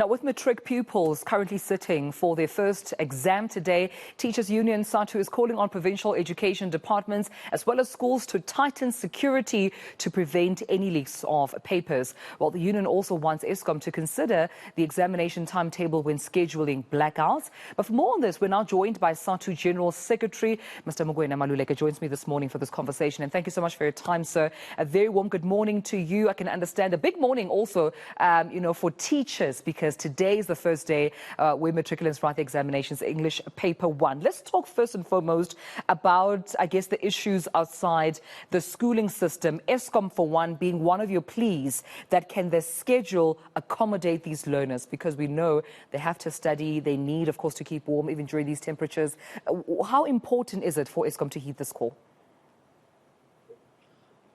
Now, with matric pupils currently sitting for their first exam today, Teachers Union SADTU is calling on provincial education departments as well as schools to tighten security to prevent any leaks of papers. Well, the union also wants ESCOM to consider the examination timetable when scheduling blackouts. But for more on this, we're now joined by SADTU General Secretary, Mr. Mugwena. Maluleke joins me this morning for this conversation. And thank you so much for your time, sir. A very warm good morning to you. I can understand a big morning also, for teachers, because today is the first day where matriculants write the examinations, English paper 1. Let's talk first and foremost about, I guess, the issues outside the schooling system. ESCOM, for one, being one of your pleas that can their schedule accommodate these learners, because we know they have to study, they need, of course, to keep warm even during these temperatures. How important is it for ESCOM to heed this call?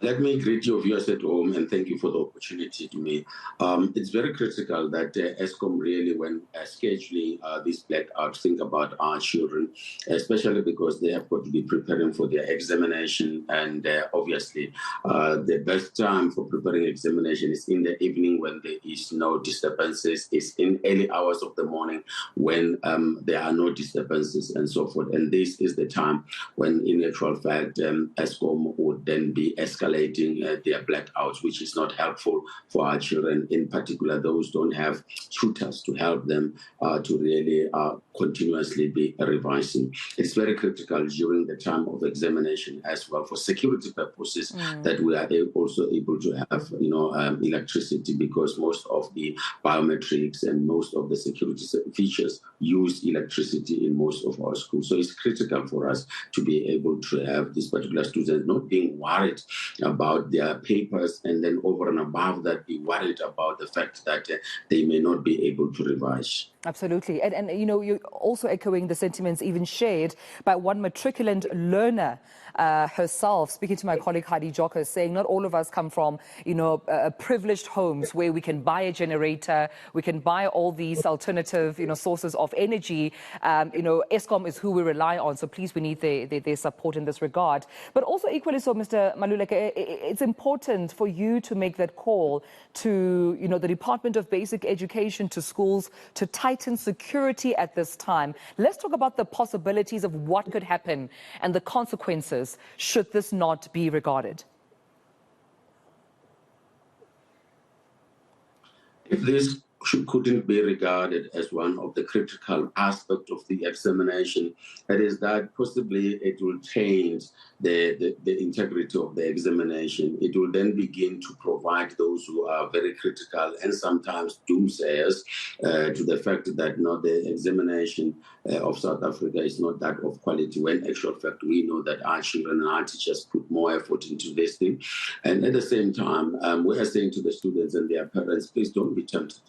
Let me greet your viewers at home and thank you for the opportunity to me. It's very critical that ESCOM really, when scheduling these blackouts, think about our children, especially because they have got to be preparing for their examination. And obviously, the best time for preparing examination is in the evening when there is no disturbances. It's in early hours of the morning when there are no disturbances and so forth. And this is the time when, in actual fact, ESCOM would then be escalating their blackouts, which is not helpful for our children, in particular those who don't have tutors to help them to really continuously be revising. It's very critical during the time of examination as well for security purposes that we are also able to have electricity, because most of the biometrics and most of the security features use electricity in most of our schools. So it's critical for us to be able to have these particular students not being worried about their papers, and then over and above that be worried about the fact that they may not be able to revise. Absolutely. And you're also echoing the sentiments even shared by one matriculant learner herself, speaking to my colleague Heidi Joker, saying not all of us come from, privileged homes where we can buy a generator, we can buy all these alternative, sources of energy. ESCOM is who we rely on, so please, we need their support in this regard. But also equally so, Mr. Maluleke, it's important for you to make that call to, the Department of Basic Education, to schools, to tighten security at this time. Let's talk about the possibilities of what could happen and the consequences should this not be regarded. If this couldn't be regarded as one of the critical aspects of the examination, it is that possibly it will change the integrity of the examination. It will then begin to provide those who are very critical and sometimes doomsayers to the fact that the examination of South Africa is not that of quality, when in actual fact we know that our children and our teachers put more effort into this thing. And at the same time, we are saying to the students and their parents, please don't be tempted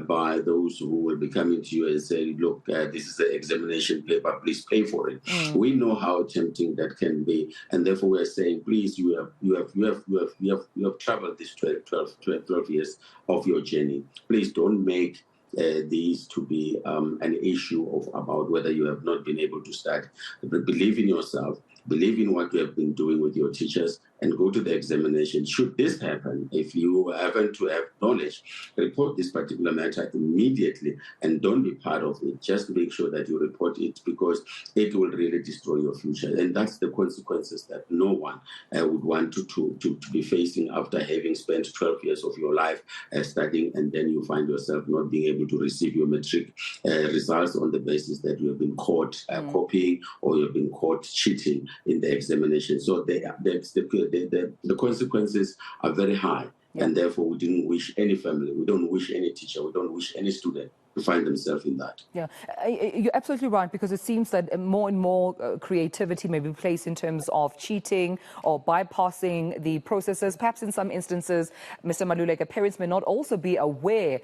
by those who will be coming to you and say, look, this is the examination paper, please pay for it. We know how tempting that can be, and therefore we are saying, please, you have traveled this 12 years of your journey. Please don't make these to be an issue about whether you have not been able to start. But believe in yourself, believe in what you have been doing with your teachers, and go to the examination. Should this happen, if you happen to have knowledge, report this particular matter immediately and don't be part of it. Just make sure that you report it, because it will really destroy your future. And that's the consequences that no one would want to be facing after having spent 12 years of your life studying, and then you find yourself not being able to receive your matric results on the basis that you have been caught copying, or you have been caught cheating in the examination. So the consequences are very high, and therefore we didn't wish any family, we don't wish any teacher, we don't wish any student to find themselves in that. Yeah, you're absolutely right, because it seems that more and more creativity may be placed in terms of cheating or bypassing the processes. Perhaps in some instances, Mr. Maluleke, parents may not also be aware.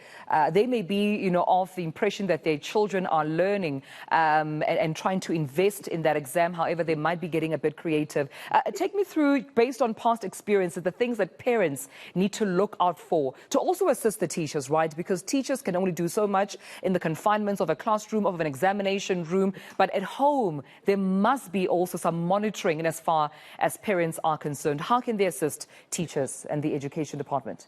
They may be, of the impression that their children are learning and trying to invest in that exam. However, they might be getting a bit creative. Take me through, based on past experiences, the things that parents need to look out for to also assist the teachers, right? Because teachers can only do so much in the confinements of a classroom, of an examination room, but at home there must be also some monitoring, and as far as parents are concerned, how can they assist teachers and the education department?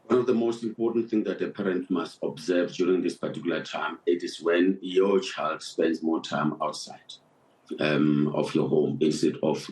One of the most important things that a parent must observe during this particular time, it is when your child spends more time outside of your home instead of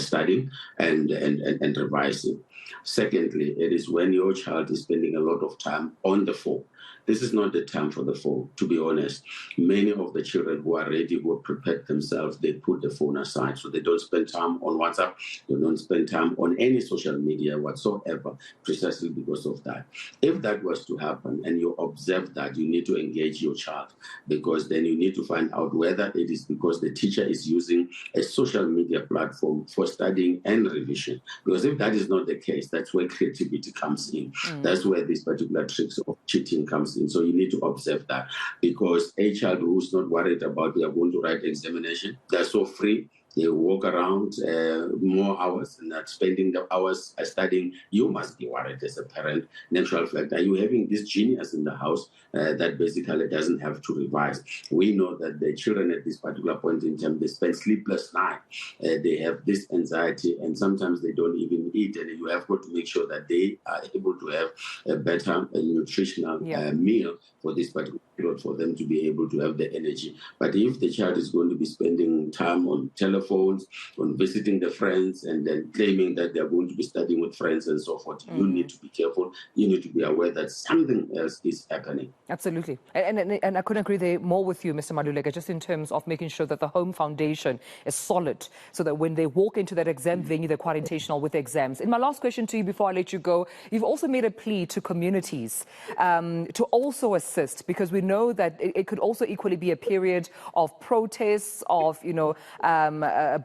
studying and revising. Secondly, it is when your child is spending a lot of time on the phone. This is not the time for the phone, to be honest. Many of the children who are ready, who have prepared themselves, they put the phone aside. So they don't spend time on WhatsApp, they don't spend time on any social media whatsoever, precisely because of that. If that was to happen and you observe that, you need to engage your child, because then you need to find out whether it is because the teacher is using a social media platform for studying and revision. Because if that is not the case, that's where creativity comes in. That's where this particular tricks of cheating comes in. So you need to observe that, because a child who's not worried about they are going to write examination, they're so free. They walk around more hours and not spending the hours studying. You must be worried as a parent. In actual fact, are you having this genius in the house that basically doesn't have to revise? We know that the children at this particular point in time, they spend sleepless nights. They have this anxiety, and sometimes they don't even eat. And you have got to make sure that they are able to have a better nutritional meal for this particular period, for them to be able to have the energy. But if the child is going to be spending time on telephones, on visiting the friends, and then claiming that they're going to be studying with friends and so forth, you need to be careful. You need to be aware that something else is happening. Absolutely. And I couldn't agree there more with you, Mr. Maluleke, just in terms of making sure that the home foundation is solid, so that when they walk into that exam venue, they're quite intentional with the exams. In my last question to you before I let you go, you've also made a plea to communities to also assist, because we know that it could also equally be a period of protests, of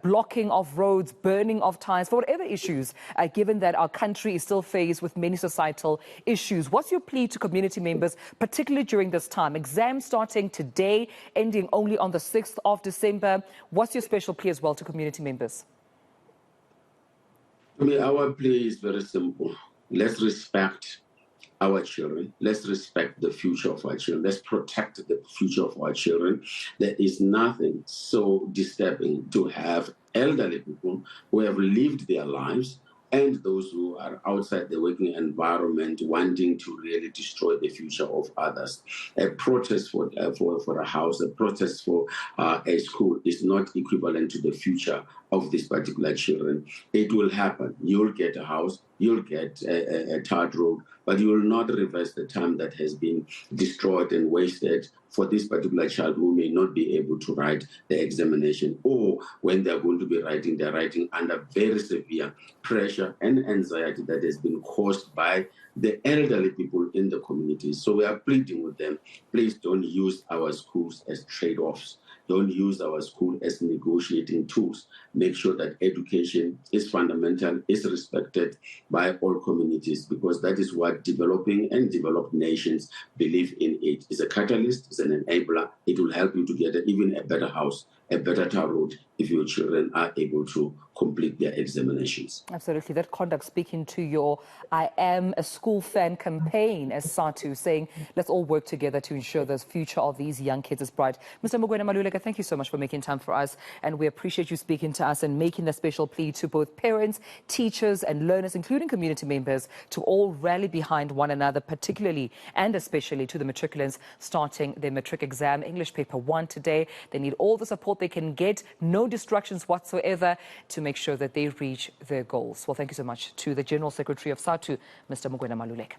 blocking of roads, burning of tires, for whatever issues, given that our country is still faced with many societal issues. What's your plea to community members, particularly during this time? Exams starting today, ending only on the 6th of December. What's your special plea as well to community members? I mean, our plea is very simple. Let's respect our children. Let's respect the future of our children. Let's protect the future of our children. There is nothing so disturbing to have elderly people who have lived their lives and those who are outside the working environment wanting to really destroy the future of others. A protest for a house, a protest for a school is not equivalent to the future of these particular children. It will happen. You'll get a house, you'll get a tarred road, but you will not reverse the time that has been destroyed and wasted for this particular child who may not be able to write the examination, or when they're going to be writing, they're writing under very severe pressure and anxiety that has been caused by the elderly people in the community. So we are pleading with them, please don't use our schools as trade-offs. Don't use our school as negotiating tools. Make sure that education is fundamental, is respected by all communities, because that is what developing and developed nations believe in. It is a catalyst, it's an enabler. It will help you to get even a better house, a better tar road, if your children are able to complete their examinations. Absolutely. That conduct speaking to your I Am a School Fan campaign as SADTU, saying let's all work together to ensure the future of these young kids is bright. Mr. Mugwena, Maluleke, thank you so much for making time for us, and we appreciate you speaking to us and making the special plea to both parents, teachers and learners, including community members, to all rally behind one another, particularly and especially to the matriculants starting their matric exam, English paper 1 today. They need all the support they can get, no distractions whatsoever, to make sure that they reach their goals. Well, thank you so much to the General Secretary of SADTU, Mr. Mugwena Maluleke.